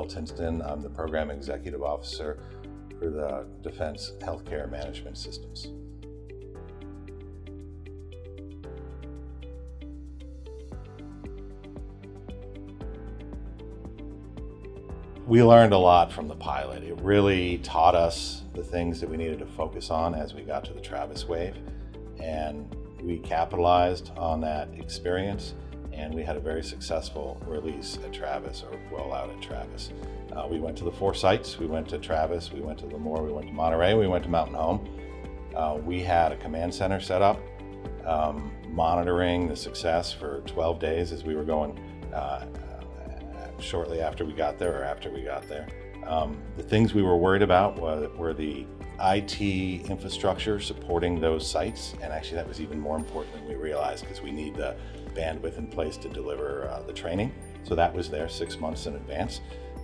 Tinston. I'm the Program Executive Officer for the Defense Healthcare Management Systems. We learned a lot from the pilot. It really taught us the things that we needed to focus on as we got to the Travis wave, and we capitalized on that experience, and we had a very successful release at Travis, or rollout at Travis. We went to the 4 sites. We went to Travis, we went to Lemoore, we went to Monterey, we went to Mountain Home. We had a command center set up, monitoring the success for 12 days as we were going shortly after we got there, or after we got there. The things we were worried about were the IT infrastructure supporting those sites, and actually that was even more important than we realized, because we need the bandwidth in place to deliver the training. So that was there 6 months in advance.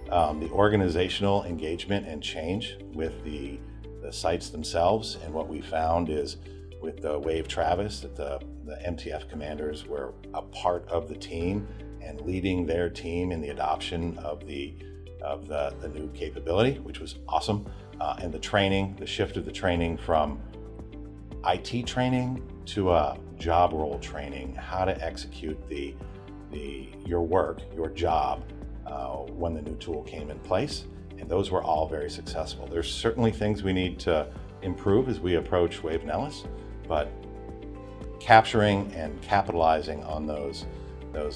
The organizational engagement and change with the sites themselves, and what we found is with the Wave Travis that the MTF commanders were a part of the team and leading their team in the adoption of the new capability, which was awesome. And the training, the shift of the training from IT training to a job role training, how to execute your work, your job, when the new tool came in place. And those were all very successful. There's certainly things we need to improve as we approach Wave Nellis, but capturing and capitalizing on those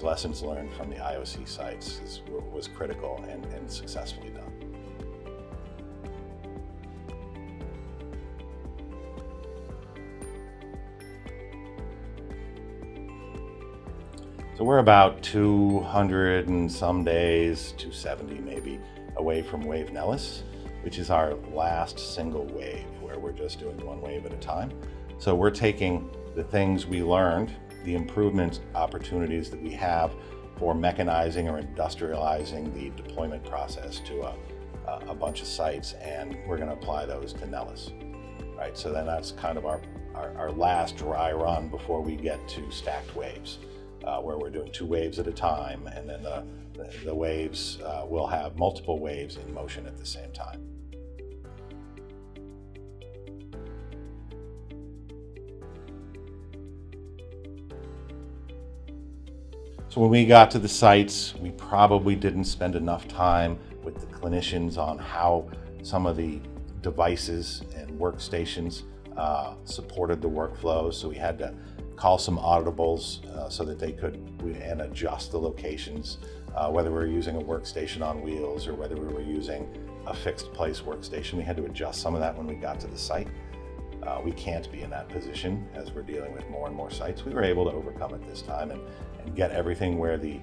lessons learned from the IOC sites was critical and successfully done. So we're about 200 and some days, 270 maybe, away from Wave Nellis, which is our last single wave, where we're just doing one wave at a time. So we're taking the things we learned, the improvement opportunities that we have for mechanizing or industrializing the deployment process to a bunch of sites, and we're going to apply those to Nellis. Right, so then that's kind of our last dry run before we get to stacked waves, where we're doing 2 waves at a time, and then the waves will have multiple waves in motion at the same time. So when we got to the sites, we probably didn't spend enough time with the clinicians on how some of the devices and workstations supported the workflows. So we had to call some auditables so that they could and adjust the locations, whether we were using a workstation on wheels or whether we were using a fixed place workstation. We had to adjust some of that when we got to the site. We can't be in that position as we're dealing with more and more sites. We were able to overcome it this time and get everything where the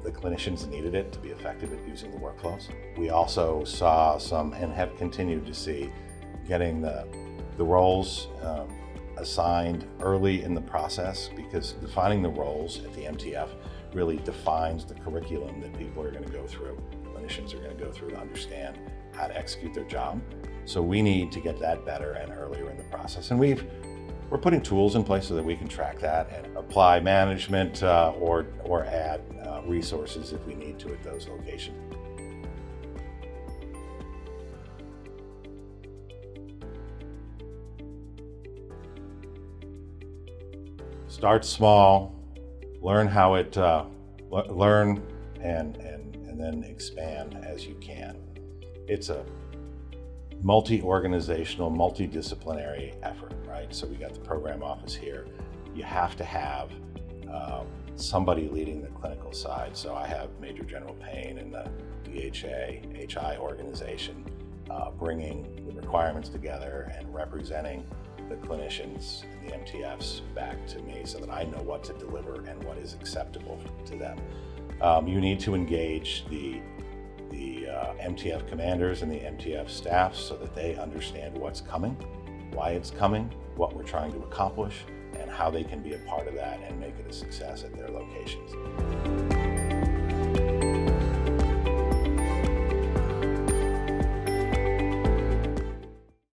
clinicians needed it to be effective at using the workflows. We also saw some, and have continued to see, getting the roles assigned early in the process, because defining the roles at the MTF really defines the curriculum that people are going to go through, clinicians are going to go through to understand how to execute their job. So we need to get that better and earlier in the process. And we're putting tools in place so that we can track that and apply management or add resources if we need to at those locations. Start small, learn how it, learn and then expand as you can. It's a multi-organizational, multidisciplinary effort, right? So we got the program office here. You have to have somebody leading the clinical side. So I have Major General Payne in the DHA, HI organization, bringing the requirements together and representing the clinicians and the MTFs back to me so that I know what to deliver and what is acceptable to them. You need to engage the MTF commanders and the MTF staff so that they understand what's coming, why it's coming, what we're trying to accomplish, and how they can be a part of that and make it a success at their locations.